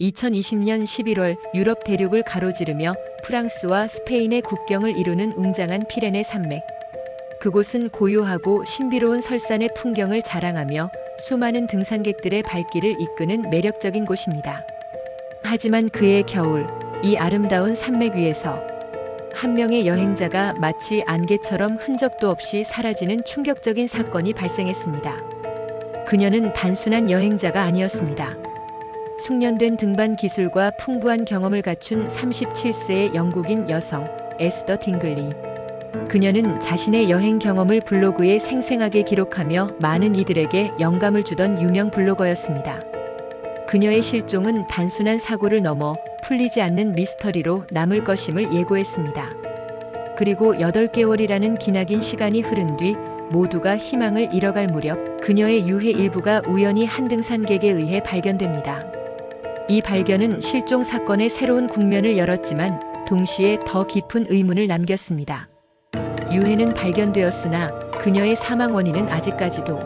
2020년 11월 유럽 대륙을 가로지르며 프랑스와 스페인의 국경을 이루는 웅장한 피레네 산맥. 그곳은 고요하고 신비로운 설산의 풍경을 자랑하며 수많은 등산객들의 발길을 이끄는 매력적인 곳입니다. 하지만 그해 겨울, 이 아름다운 산맥 위에서 한 명의 여행자가 마치 안개처럼 흔적도 없이 사라지는 충격적인 사건이 발생했습니다. 그녀는 단순한 여행자가 아니었습니다. 숙련된 등반 기술과 풍부한 경험을 갖춘 37세의 영국인 여성, 에스더 딩글리. 그녀는 자신의 여행 경험을 블로그에 생생하게 기록하며 많은 이들에게 영감을 주던 유명 블로거였습니다. 그녀의 실종은 단순한 사고를 넘어 풀리지 않는 미스터리로 남을 것임을 예고했습니다. 그리고 8개월이라는 기나긴 시간이 흐른 뒤 모두가 희망을 잃어갈 무렵 그녀의 유해 일부가 우연히 한 등산객에 의해 발견됩니다. 이 발견은 실종 사건의 새로운 국면을 열었지만 동시에 더 깊은 의문을 남겼습니다. 유해는 발견되었으나 그녀의 사망 원인은 아직까지도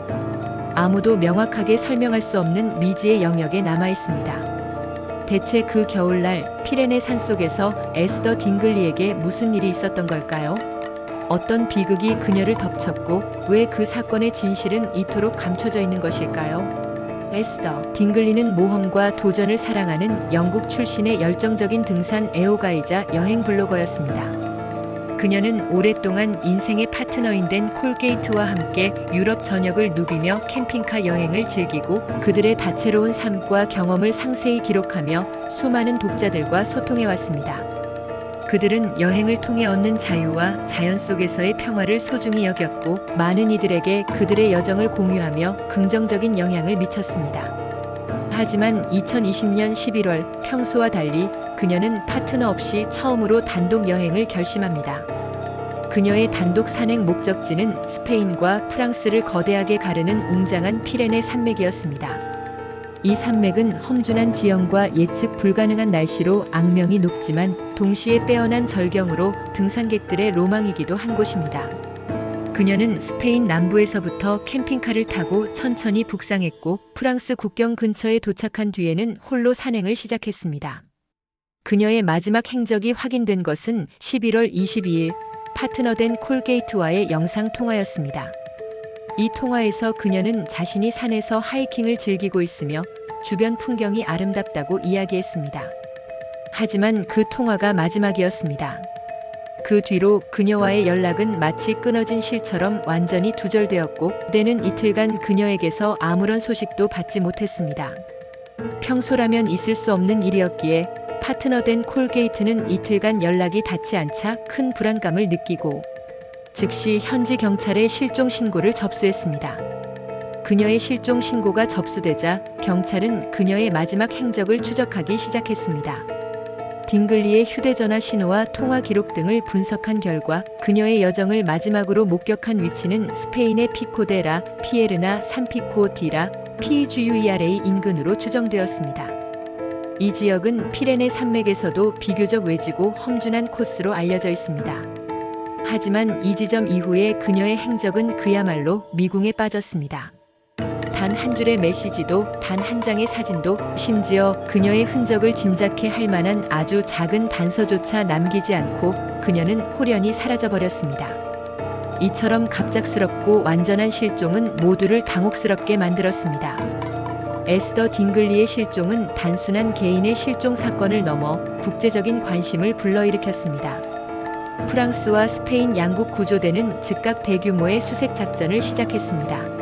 아무도 명확하게 설명할 수 없는 미지의 영역에 남아 있습니다. 대체 그 겨울날 피레네 산속에서 에스더 딩글리에게 무슨 일이 있었던 걸까요? 어떤 비극이 그녀를 덮쳤고 왜 그 사건의 진실은 이토록 감춰져 있는 것일까요? 에스더 딩글리는 모험과 도전을 사랑하는 영국 출신의 열정적인 등산 애호가이자 여행 블로거였습니다. 그녀는 오랫동안 인생의 파트너인 된 콜게이트와 함께 유럽 전역을 누비며 캠핑카 여행을 즐기고 그들의 다채로운 삶과 경험을 상세히 기록하며 수많은 독자들과 소통해왔습니다. 그들은 여행을 통해 얻는 자유와 자연 속에서의 평화를 소중히 여겼고 많은 이들에게 그들의 여정을 공유하며 긍정적인 영향을 미쳤습니다. 하지만 2020년 11월 평소와 달리 그녀는 파트너 없이 처음으로 단독 여행을 결심합니다. 그녀의 단독 산행 목적지는 스페인과 프랑스를 거대하게 가르는 웅장한 피레네 산맥이었습니다. 이 산맥은 험준한 지형과 예측 불가능한 날씨로 악명이 높지만 동시에 빼어난 절경으로 등산객들의 로망이기도 한 곳입니다. 그녀는 스페인 남부에서부터 캠핑카를 타고 천천히 북상했고 프랑스 국경 근처에 도착한 뒤에는 홀로 산행을 시작했습니다. 그녀의 마지막 행적이 확인된 것은 11월 22일 파트너된 콜게이트와의 영상 통화였습니다. 이 통화에서 그녀는 자신이 산에서 하이킹을 즐기고 있으며 주변 풍경이 아름답다고 이야기했습니다. 하지만 그 통화가 마지막이었습니다. 그 뒤로 그녀와의 연락은 마치 끊어진 실처럼 완전히 두절되었고 그때는 이틀간 그녀에게서 아무런 소식도 받지 못했습니다. 평소라면 있을 수 없는 일이었기에 파트너된 콜게이트는 이틀간 연락이 닿지 않자 큰 불안감을 느끼고 즉시 현지 경찰에 실종 신고를 접수했습니다. 그녀의 실종 신고가 접수되자 경찰은 그녀의 마지막 행적을 추적하기 시작했습니다. 딩글리의 휴대전화 신호와 통화 기록 등을 분석한 결과 그녀의 여정을 마지막으로 목격한 위치는 스페인의 피코데라 피에르나 산피코 디라 PGUERA 인근으로 추정되었습니다. 이 지역은 피레네 산맥에서도 비교적 외지고 험준한 코스로 알려져 있습니다. 하지만 이 지점 이후에 그녀의 행적은 그야말로 미궁에 빠졌습니다. 단 한 줄의 메시지도, 단 한 장의 사진도, 심지어 그녀의 흔적을 짐작해 할 만한 아주 작은 단서조차 남기지 않고 그녀는 홀연히 사라져버렸습니다. 이처럼 갑작스럽고 완전한 실종은 모두를 당혹스럽게 만들었습니다. 에스더 딩글리의 실종은 단순한 개인의 실종 사건을 넘어 국제적인 관심을 불러일으켰습니다. 프랑스와 스페인 양국 구조대는 즉각 대규모의 수색 작전을 시작했습니다.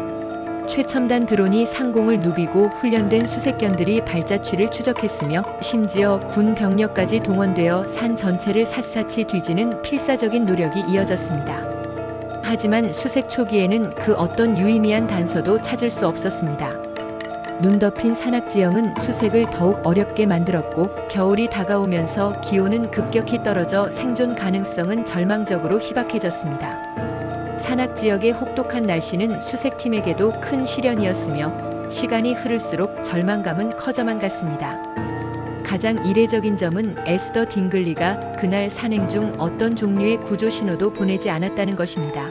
최첨단 드론이 상공을 누비고 훈련된 수색견들이 발자취를 추적했으며 심지어 군 병력까지 동원되어 산 전체를 샅샅이 뒤지는 필사적인 노력이 이어졌습니다. 하지만 수색 초기에는 그 어떤 유의미한 단서도 찾을 수 없었습니다. 눈 덮인 산악지형은 수색을 더욱 어렵게 만들었고 겨울이 다가오면서 기온은 급격히 떨어져 생존 가능성은 절망적으로 희박해졌습니다. 산악지역의 혹독한 날씨는 수색팀에게도 큰 시련이었으며 시간이 흐를수록 절망감은 커져만 갔습니다. 가장 이례적인 점은 에스더 딩글리가 그날 산행 중 어떤 종류의 구조 신호도 보내지 않았다는 것입니다.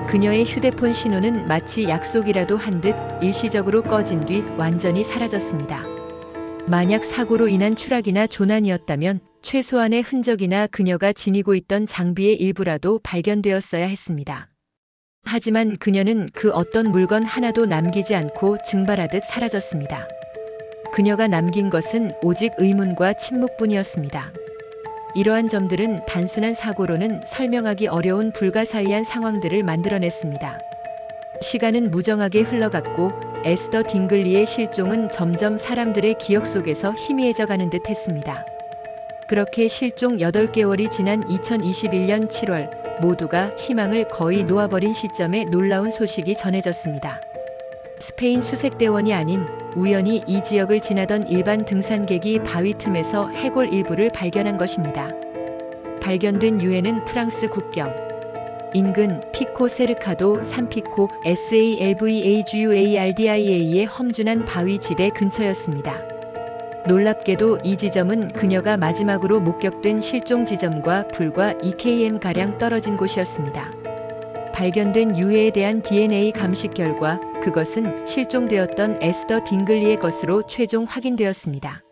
그녀의 휴대폰 신호는 마치 약속이라도 한 듯 일시적으로 꺼진 뒤 완전히 사라졌습니다. 만약 사고로 인한 추락이나 조난이었다면 최소한의 흔적이나 그녀가 지니고 있던 장비의 일부라도 발견되었어야 했습니다. 하지만 그녀는 그 어떤 물건 하나도 남기지 않고 증발하듯 사라졌습니다. 그녀가 남긴 것은 오직 의문과 침묵뿐이었습니다. 이러한 점들은 단순한 사고로는 설명하기 어려운 불가사의한 상황들을 만들어냈습니다. 시간은 무정하게 흘러갔고 에스더 딩글리의 실종은 점점 사람들의 기억 속에서 희미해져 가는 듯 했습니다. 그렇게 실종 8개월이 지난 2021년 7월 모두가 희망을 거의 놓아버린 시점에 놀라운 소식이 전해졌습니다. 스페인 수색대원이 아닌 우연히 이 지역을 지나던 일반 등산객이 바위 틈에서 해골 일부를 발견한 것입니다. 발견된 유해는 프랑스 국경 인근 피코 세르카도 산피코 SALVAGUARDIA의 험준한 바위 지대 근처였습니다. 놀랍게도 이 지점은 그녀가 마지막으로 목격된 실종 지점과 불과 2km가량 떨어진 곳이었습니다. 발견된 유해에 대한 DNA 감식 결과 그것은 실종되었던 에스더 딩글리의 것으로 최종 확인되었습니다.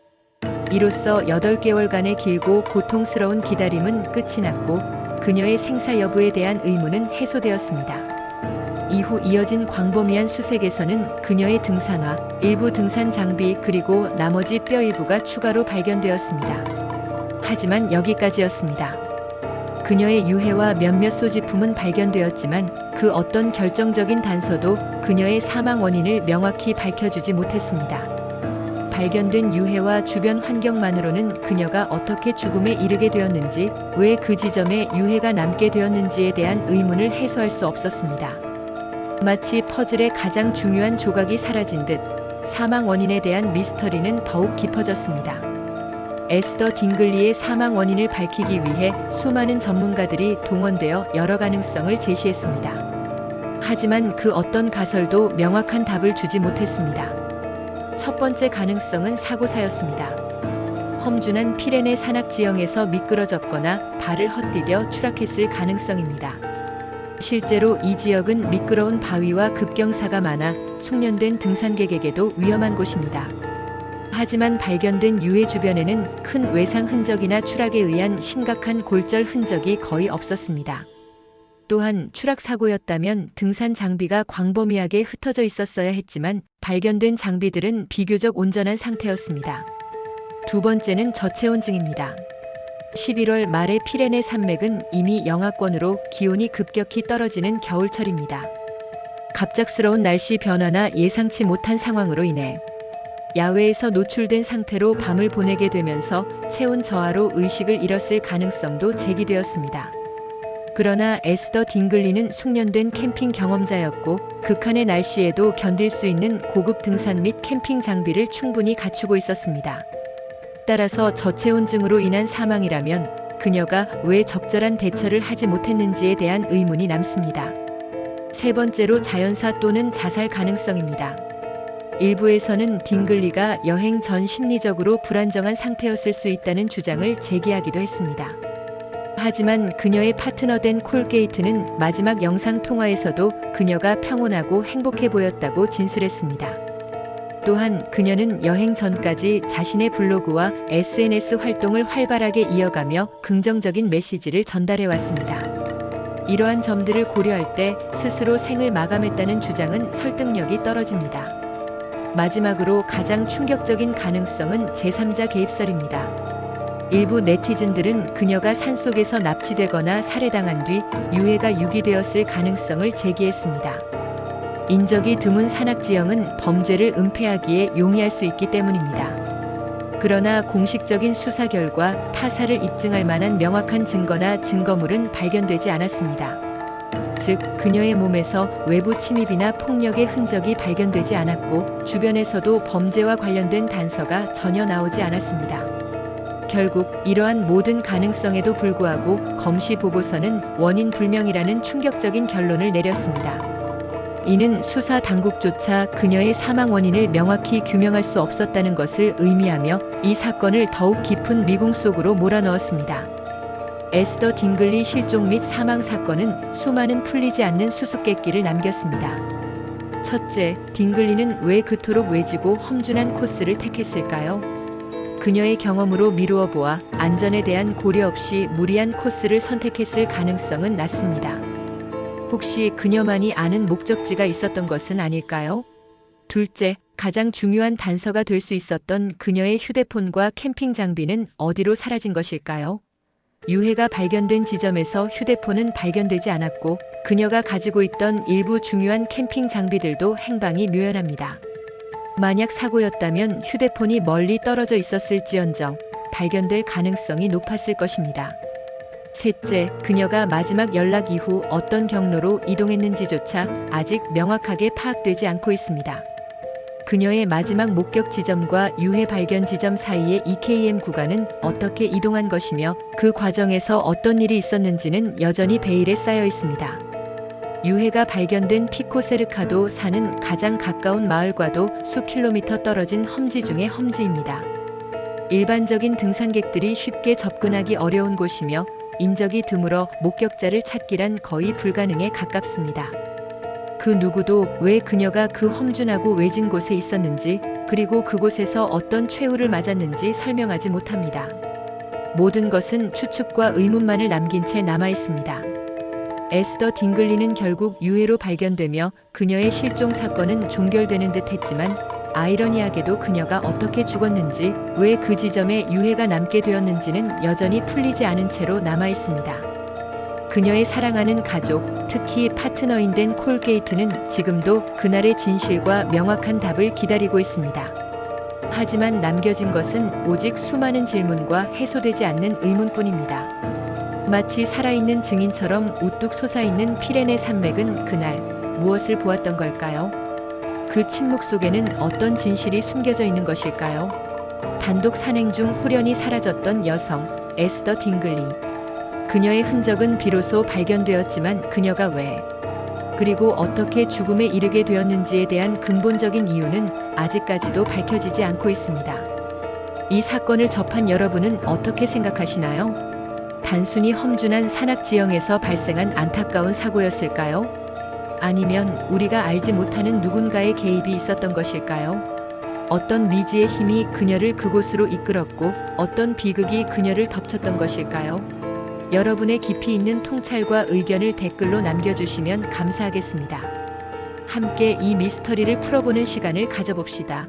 이로써 8개월간의 길고 고통스러운 기다림은 끝이 났고 그녀의 생사 여부에 대한 의문은 해소되었습니다. 이후 이어진 광범위한 수색에서는 그녀의 등산화, 일부 등산 장비 그리고 나머지 뼈 일부가 추가로 발견되었습니다. 하지만 여기까지였습니다. 그녀의 유해와 몇몇 소지품은 발견되었지만 그 어떤 결정적인 단서도 그녀의 사망 원인을 명확히 밝혀주지 못했습니다. 발견된 유해와 주변 환경만으로는 그녀가 어떻게 죽음에 이르게 되었는지, 왜 그 지점에 유해가 남게 되었는지에 대한 의문을 해소할 수 없었습니다. 마치 퍼즐의 가장 중요한 조각이 사라진 듯 사망 원인에 대한 미스터리는 더욱 깊어졌습니다. 에스더 딩글리의 사망 원인을 밝히기 위해 수많은 전문가들이 동원되어 여러 가능성을 제시했습니다. 하지만 그 어떤 가설도 명확한 답을 주지 못했습니다. 첫 번째 가능성은 사고사였습니다. 험준한 피레네 산악 지형에서 미끄러졌거나 발을 헛디뎌 추락했을 가능성입니다. 실제로 이 지역은 미끄러운 바위와 급경사가 많아 숙련된 등산객에게도 위험한 곳입니다. 하지만 발견된 유해 주변에는 큰 외상 흔적이나 추락에 의한 심각한 골절 흔적이 거의 없었습니다. 또한 추락 사고였다면 등산 장비가 광범위하게 흩어져 있었어야 했지만 발견된 장비들은 비교적 온전한 상태였습니다. 두 번째는 저체온증입니다. 11월 말의 피레네 산맥은 이미 영하권으로 기온이 급격히 떨어지는 겨울철입니다. 갑작스러운 날씨 변화나 예상치 못한 상황으로 인해 야외에서 노출된 상태로 밤을 보내게 되면서 체온 저하로 의식을 잃었을 가능성도 제기되었습니다. 그러나 에스더 딩글리는 숙련된 캠핑 경험자였고 극한의 날씨에도 견딜 수 있는 고급 등산 및 캠핑 장비를 충분히 갖추고 있었습니다. 따라서 저체온증으로 인한 사망이라면 그녀가 왜 적절한 대처를 하지 못했는지에 대한 의문이 남습니다. 세 번째로 자연사 또는 자살 가능성입니다. 일부에서는 딩글리가 여행 전 심리적으로 불안정한 상태였을 수 있다는 주장을 제기하기도 했습니다. 하지만 그녀의 파트너 된 콜게이트는 마지막 영상 통화에서도 그녀가 평온하고 행복해 보였다고 진술했습니다. 또한 그녀는 여행 전까지 자신의 블로그와 SNS 활동을 활발하게 이어가며 긍정적인 메시지를 전달해 왔습니다. 이러한 점들을 고려할 때 스스로 생을 마감했다는 주장은 설득력이 떨어집니다. 마지막으로 가장 충격적인 가능성은 제3자 개입설입니다. 일부 네티즌들은 그녀가 산속에서 납치되거나 살해당한 뒤 유해가 유기되었을 가능성을 제기했습니다. 인적이 드문 산악지형은 범죄를 은폐하기에 용이할 수 있기 때문입니다. 그러나 공식적인 수사 결과 타살을 입증할 만한 명확한 증거나 증거물은 발견되지 않았습니다. 즉, 그녀의 몸에서 외부 침입이나 폭력의 흔적이 발견되지 않았고 주변에서도 범죄와 관련된 단서가 전혀 나오지 않았습니다. 결국 이러한 모든 가능성에도 불구하고 검시 보고서는 원인 불명이라는 충격적인 결론을 내렸습니다. 이는 수사 당국조차 그녀의 사망 원인을 명확히 규명할 수 없었다는 것을 의미하며 이 사건을 더욱 깊은 미궁 속으로 몰아넣었습니다. 에스더 딩글리 실종 및 사망 사건은 수많은 풀리지 않는 수수께끼를 남겼습니다. 첫째, 딩글리는 왜 그토록 외지고 험준한 코스를 택했을까요? 그녀의 경험으로 미루어 보아 안전에 대한 고려 없이 무리한 코스를 선택했을 가능성은 낮습니다. 혹시 그녀만이 아는 목적지가 있었던 것은 아닐까요? 둘째, 가장 중요한 단서가 될 수 있었던 그녀의 휴대폰과 캠핑 장비는 어디로 사라진 것일까요? 유해가 발견된 지점에서 휴대폰은 발견되지 않았고 그녀가 가지고 있던 일부 중요한 캠핑 장비들도 행방이 묘연합니다. 만약 사고였다면 휴대폰이 멀리 떨어져 있었을지언정 발견될 가능성이 높았을 것입니다. 셋째, 그녀가 마지막 연락 이후 어떤 경로로 이동했는지조차 아직 명확하게 파악되지 않고 있습니다. 그녀의 마지막 목격 지점과 유해 발견 지점 사이의 EKM 구간은 어떻게 이동한 것이며 그 과정에서 어떤 일이 있었는지는 여전히 베일에 쌓여 있습니다. 유해가 발견된 피코세르카도 산은 가장 가까운 마을과도 수 킬로미터 떨어진 험지 중의 험지입니다. 일반적인 등산객들이 쉽게 접근하기 어려운 곳이며 인적이 드물어 목격자를 찾기란 거의 불가능에 가깝습니다. 그 누구도 왜 그녀가 그 험준하고 외진 곳에 있었는지 그리고 그곳에서 어떤 최후를 맞았는지 설명하지 못합니다. 모든 것은 추측과 의문만을 남긴 채 남아 있습니다. 에스더 딩글리는 결국 유해로 발견되며 그녀의 실종 사건은 종결되는 듯 했지만 아이러니하게도 그녀가 어떻게 죽었는지 왜 그 지점에 유해가 남게 되었는지는 여전히 풀리지 않은 채로 남아 있습니다. 그녀의 사랑하는 가족, 특히 파트너인 된 콜 게이트는 지금도 그날의 진실과 명확한 답을 기다리고 있습니다. 하지만 남겨진 것은 오직 수많은 질문과 해소되지 않는 의문뿐입니다. 마치 살아있는 증인처럼 우뚝 솟아있는 피레네 산맥은 그날 무엇을 보았던 걸까요? 그 침묵 속에는 어떤 진실이 숨겨져 있는 것일까요? 단독 산행 중 홀연히 사라졌던 여성, 에스더 딩글리. 그녀의 흔적은 비로소 발견되었지만 그녀가 왜, 그리고 어떻게 죽음에 이르게 되었는지에 대한 근본적인 이유는 아직까지도 밝혀지지 않고 있습니다. 이 사건을 접한 여러분은 어떻게 생각하시나요? 단순히 험준한 산악 지형에서 발생한 안타까운 사고였을까요? 아니면 우리가 알지 못하는 누군가의 개입이 있었던 것일까요? 어떤 미지의 힘이 그녀를 그곳으로 이끌었고 어떤 비극이 그녀를 덮쳤던 것일까요? 여러분의 깊이 있는 통찰과 의견을 댓글로 남겨주시면 감사하겠습니다. 함께 이 미스터리를 풀어보는 시간을 가져봅시다.